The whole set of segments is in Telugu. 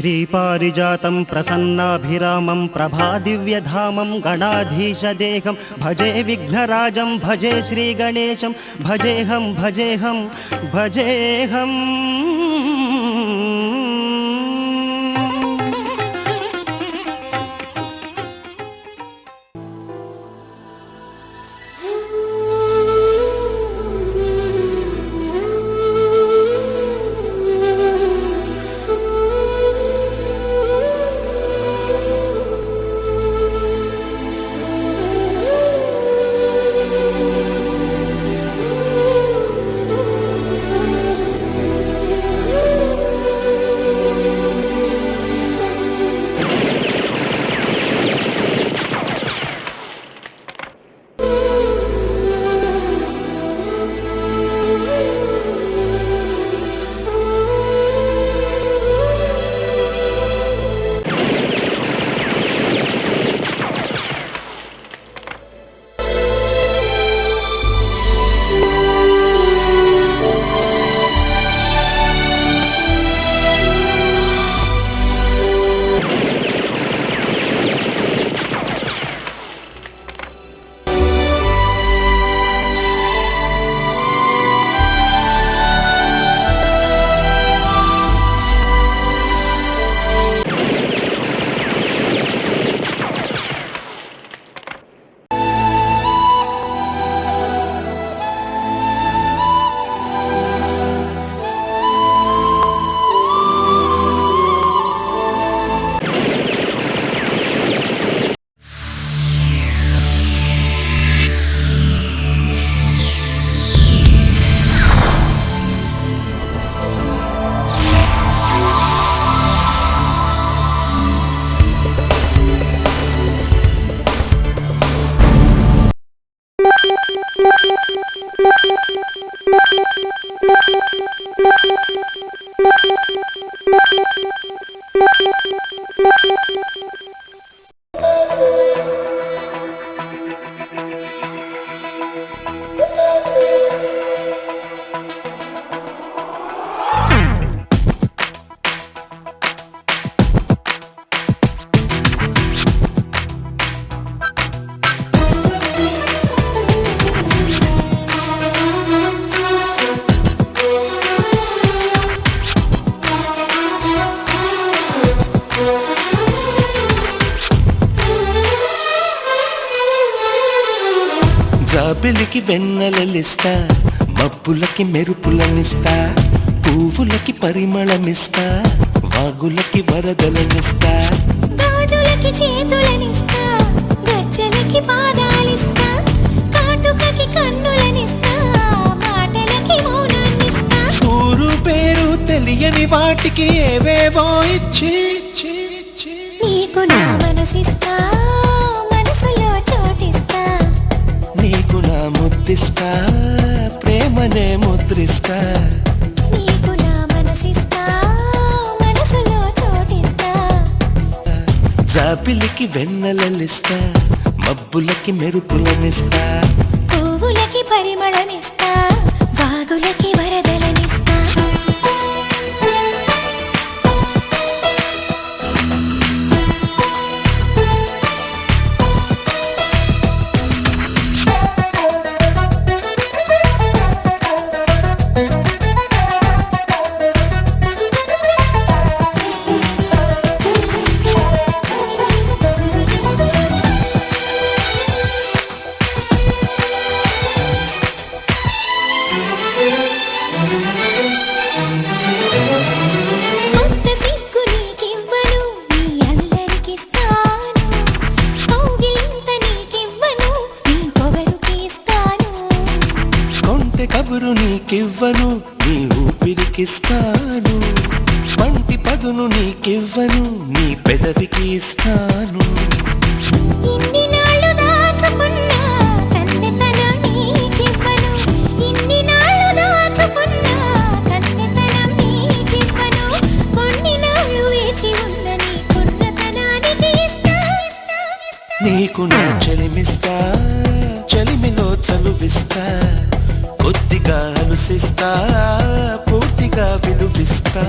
श्रीपारिजातं प्रसन्नाभिरामं प्रभादिव्यधामं गणाधीशदेहं भजे विघ्नराजं भजे श्रीगणेशं भजेहं भजेहं भजेहम्। జాబిలికి వెన్నెలలిస్తా, మబ్బులకి మెరుపులనిస్తా, పువ్వులకి పరిమళమిస్తా, వాగులకి వరదలనిస్తా, గాజులకి చేతులనిస్తా, గజ్జలకి పాదాలిస్తా, కాటుకకి కన్నులనిస్తా, మాటలకి మౌనాన్నిస్తా. ఊరు పేరు తెలియని వాటికి ఏవేవో ఇచ్చి నీకు నా మనసిస్తా, మనసులో చోటిస్తా, నీకు నా ముద్దిస్తా, ప్రేమనే ముద్రిస్తా. నీకు నా మనసిస్తా, మనసులో చోటిస్తా. జాబిలికి వెన్నెలలిస్తా, మబ్బులకి మెరుపులనిస్తా, పువ్వులకి పరిమళమిస్తా, వాగులకి వరదలనిస్తా. కబురు నీకివ్వను, నీ ఊపిరికిస్తాను, పంటి పదును నీకివ్వను, నీ పెదవికి ఇస్తాను. ఇన్ని నాళ్ళు దాచుకున్నా కన్నెతనం నీకివ్వను, ఇన్ని నాళ్ళు దాచుకున్నా కన్నెతనం నీకివ్వను, కొన్ని నాళ్ళు వేచి ఉన్న నీ కుర్రతనానికి ఇస్తా. నీకు నా చలిమిస్తా, చలిమిలో చలువిస్తా, కొద్దిగా అలుసిస్తా, పూర్తిగా విలువిస్తా.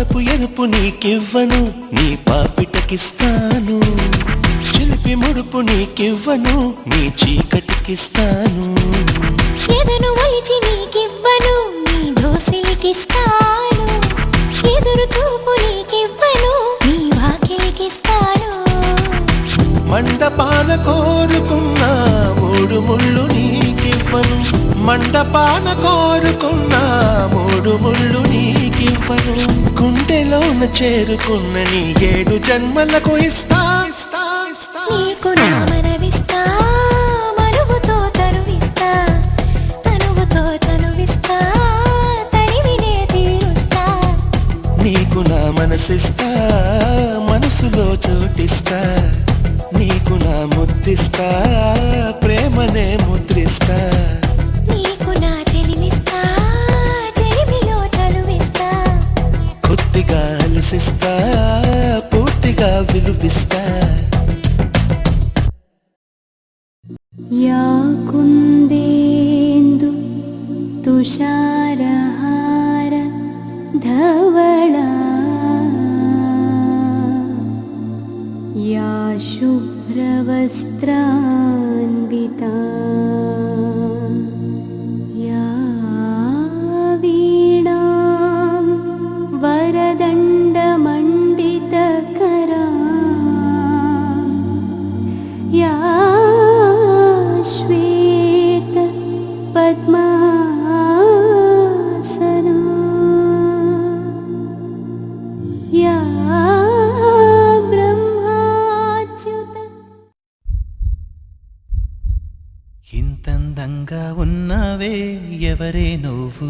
పాలపు ఎరుపు నీకివ్వను నీ పాపిటకిస్తాను చిలిపి ముడుపు నీకివ్వను నీ చీకటికిస్తాను ఎదను ఒలిచి నీకివ్వను నీ దోసిలికిస్తాను ఎదురు చూపు నీకివ్వను నీ వాకిలికిస్తాను మండపాన కోరుకున్న మూడు ముళ్ళు నీకివ్వను మండపాన కోరుకున్న మూడు ముళ్ళు నీకివ్వను గుండెలోన చేరుకున్న నీ 7 జన్మలకు ఇస్తా నీకు నా మనవిస్తా మనువుతో తనువిస్తా తనువుతో చనువిస్తా తనివినే తీరుస్తా నీకు నా మనసిస్తా మనసులో చోటిస్తా నీకు నా ముద్దిస్తా ప్రేమనే ముద్రిస్తా నీకు నా చెలిమిస్తా చెలిమిలో చలువిస్తా కొద్దిగా అలసిస్తా పూర్తిగా విలువిస్తా యా కుందేందు తుషారహార ధవళా या शुभ्रवस्त्रान्विता या वीणां वरदण्डमण्डितकरा या श्वेत पद्मासना या ఇంతందంగా ఉన్నవే ఎవరే నువ్వు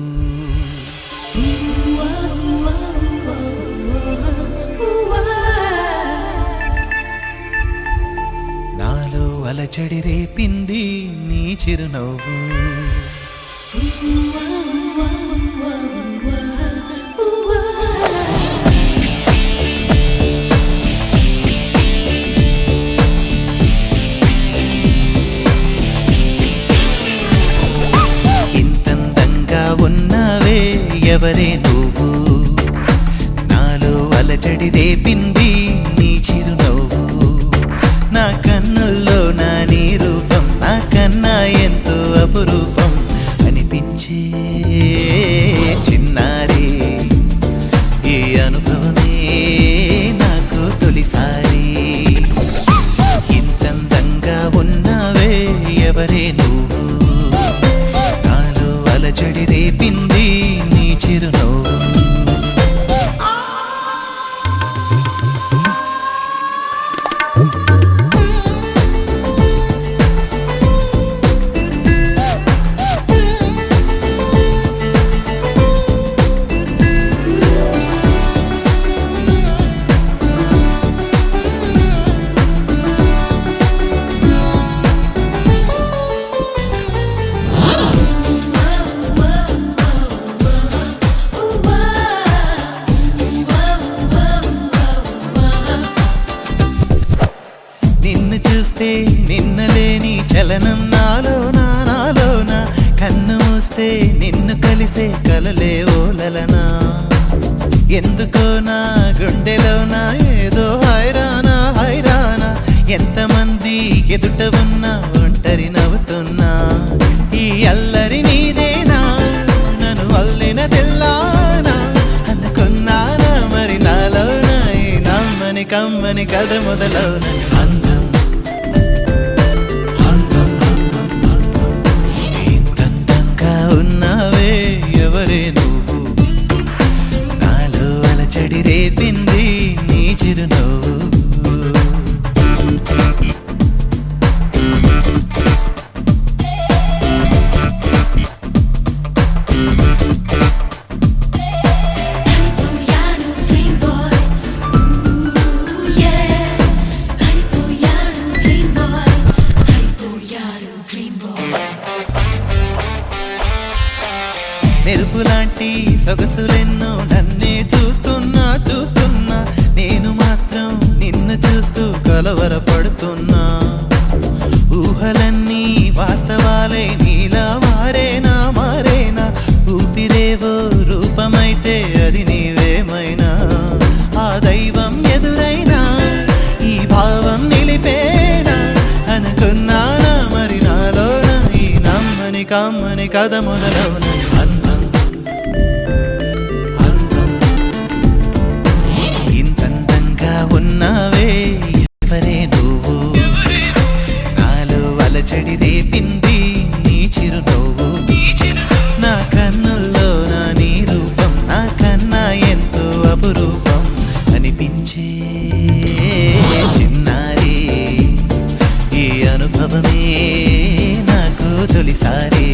నాలో అలచడి రేపింది నీ చిరునవ్వు ఉన్నవే ఎవరే నువ్వు నాలో అలజడి రేపింది నీ చిరునవ్వు నా కన్నుల్లో నా నీ రూపం నా కన్నా ఎంతో అపురూపం అనిపించే చిన్నారి ఈ అనుభవమే నాకు తొలిసారి ఇంతందంగా ఉన్నవే ఎవరే నువ్వు అలజడి రేపింది నీ చిరునవ్వు నిన్నలేని చలనం నాలోనా కన్ను మూస్తే నిన్ను కలిసే కలలే ఓలలనా ఎందుకో నా గుండెలోనా ఏదో హైరానా ఎంతమంది ఎదుట ఉన్నా ఒంటరి నవ్వుతున్నా ఈ అల్లరి నీదేనా నన్ను అల్లిన తెల్లానా అనుకున్నానా మరి నాలోనా ఈ నమ్మని కమ్మని కథ మొదలవున అందం ఉన్నవే ఎవరే నువ్వు నాలో అలచడి రేపింది నీ చిరునవ్వు మెరుపులాంటి సొగసులెన్నో నన్నే చూస్తున్నా నేను మాత్రం నిన్ను చూస్తూ కలవరపడుతున్నా ఊహలన్నీ వాస్తవాలే నీలా మారేనా ఊపిరేవో రూపమైతే అది నీవేమైనా కమ్మని కథ మొదలవును అందం అందం ఇంతందంగా ఉన్నావే ఎవరే నువ్వు నాలో అలజడి రేపింది నీ చిరునవ్వు నా కన్నుల్లో నా నీ రూపం నా కన్నా ఎంతో అపురూపం అనిపించే చిన్నారి ఈ అనుభవమే నాకు తొలిసారి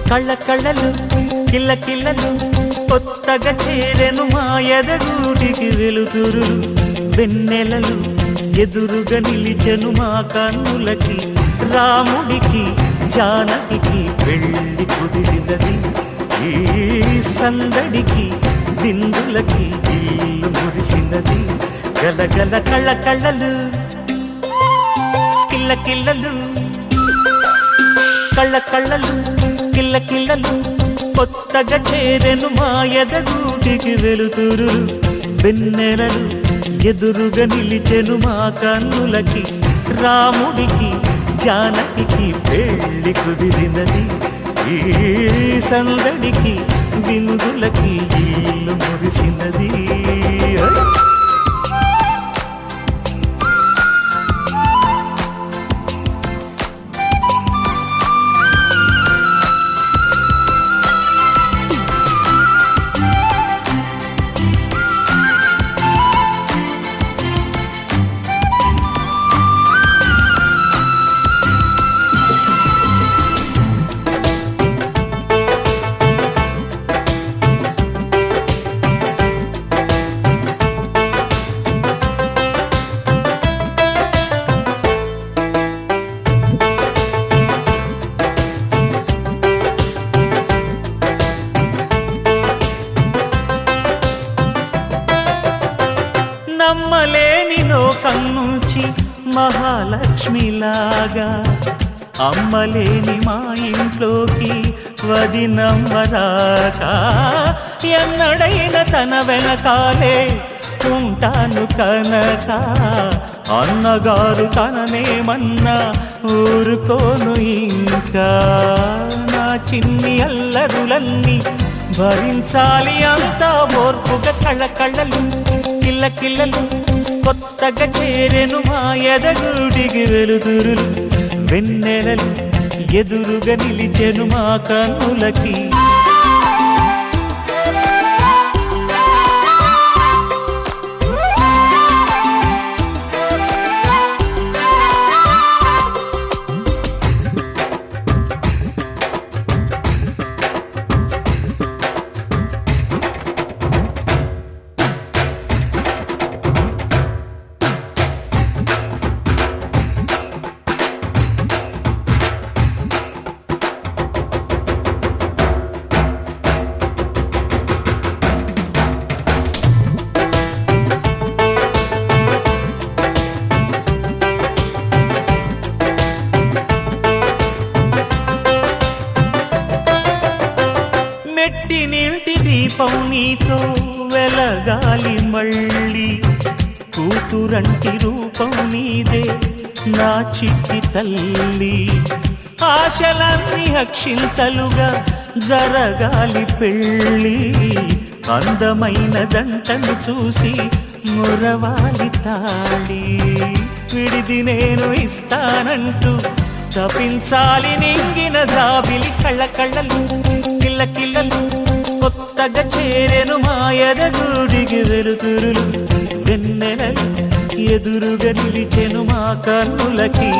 కళ్ళ కళ్ళలు కిల్ల కిల్లలు కొత్తగా చేరెను మా ఎదగూటికి వెలుతురు వెన్నెలలు ఎదురుగా నిలిచెను మా కన్నులకి రాముడికి జానకి పెళ్ళి కుదిరినది ఈ సందడికి బిందులకి ఇల్లు మురిసినది గలగల కళ్ళ కళ్ళలు కిల్ల కిల్లలు కళ్ళ కళ్ళలు కిల్ల కిల్లలు కొత్తగా చేరెను మా ఎదగూటికి వెలుతురు వెన్నెలలు ఎదురుగా నిలిచెను మా కన్నులకి రాముడికి జానకి పెళ్ళి కుదిరినది ఈ సందడికి బిందులకి ఇల్లు మురిసినది నమ్మలేని లోకం నుంచి మహాలక్ష్మిలాగా అమ్మలేని మా ఇంట్లోకి వదినమ్మరాకా ఎన్నడైన తన వెనకాలే ఉంటాను కనక అన్నగారు తననేమన్నా ఊరుకోను ఇంకా నా చిన్ని అల్లరులన్నీ భరించాలి అంతా ఓర్పుగా కళ్ళ కళ్ళలు కిల్ల కిల్లలు కొత్తగా చేరెను మా ఎదగూడికి వెలుతురు వెన్నెలలు ఎదురుగా నిలిచెను మా కన్నులకి దీపం నీతో వెలగాలి మళ్ళీ కూతురంటి రూపం నీదే నా చిట్టి తల్లి ఆశలన్నీ అక్షింతలుగా జరగాలి పెళ్ళి అందమైన దంటను చూసి మురవాలి తాళి విడిది నేను ఇస్తానంటూ తపించాలి నింగిన జాబిలి కళ్ళ కళ్ళలు కిల్ల కిల్లలు కొత్తగా చేరెను మాయద గుడికి వెలుతురులు వెన్నెలలు ఎదురుగా నిలిచెను మా కన్నులకి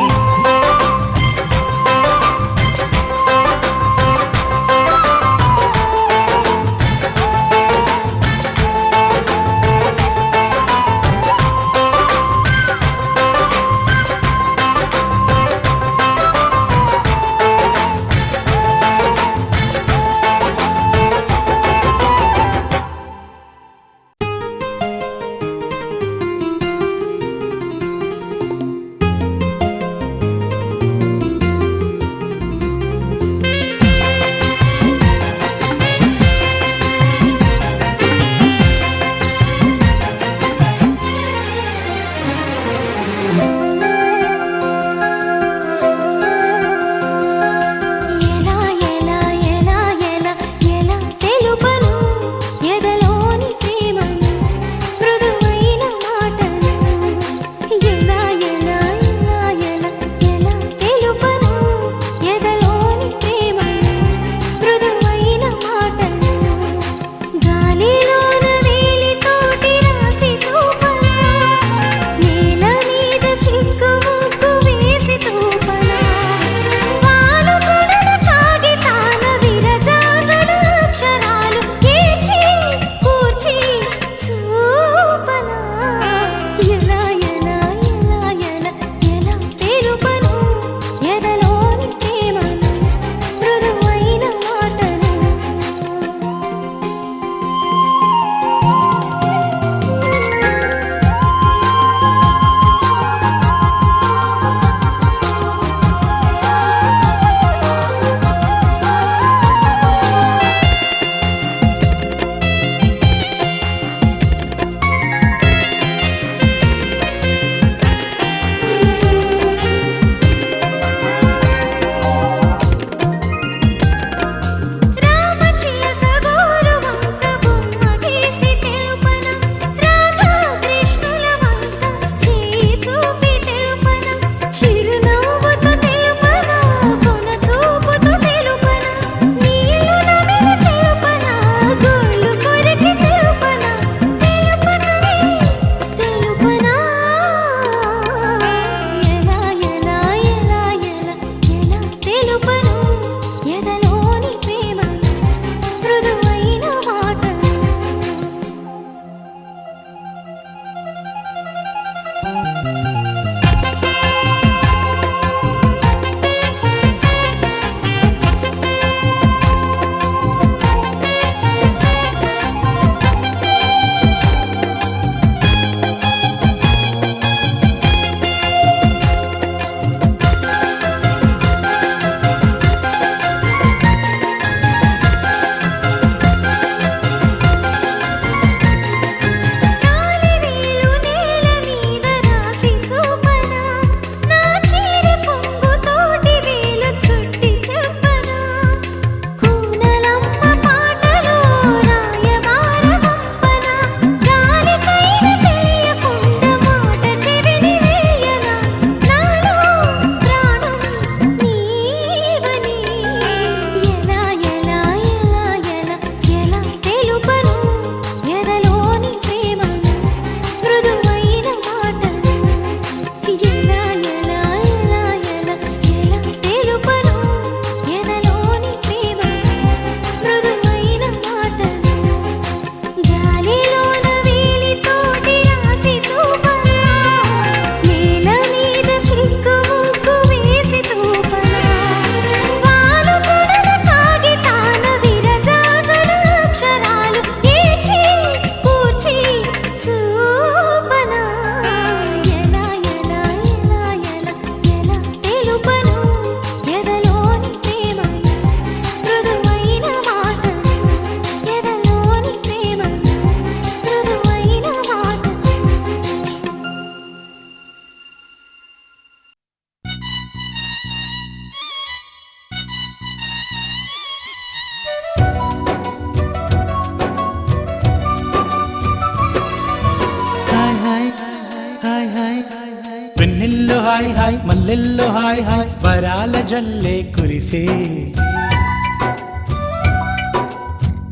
హాయ్ హాయ్ మల్లెల్లో హాయ్ హాయ్ వరాల జల్లే కురిసే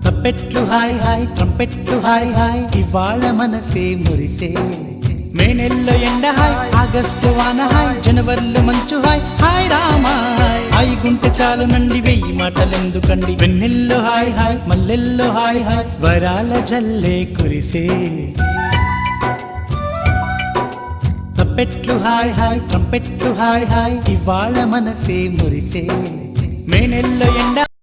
తప్పెట్లు హాయ్ హాయ్ ట్రంపెట్లు హాయ్ హాయ్ ఇవాళ మనసే మురిసే మే నెలలో ఎండ హాయ్ ఆగస్టు వాన హాయ్ జనవరిలో మంచు హాయ్ హాయ్ రామా హాయ్ గుంటె చాలు నండి వెయ్యి మాటలెందుకండి వెన్నెల్లో హాయ్ హాయ్ మల్లెల్లో హాయ్ హాయ్ వరాల జల్లే కురిసే తప్పెట్లు హాయ్ హాయ్ ట్రంపెట్లు హాయ్ హాయ్ ఇవాళ మనసే మురిసే మే నెలలో ఎండ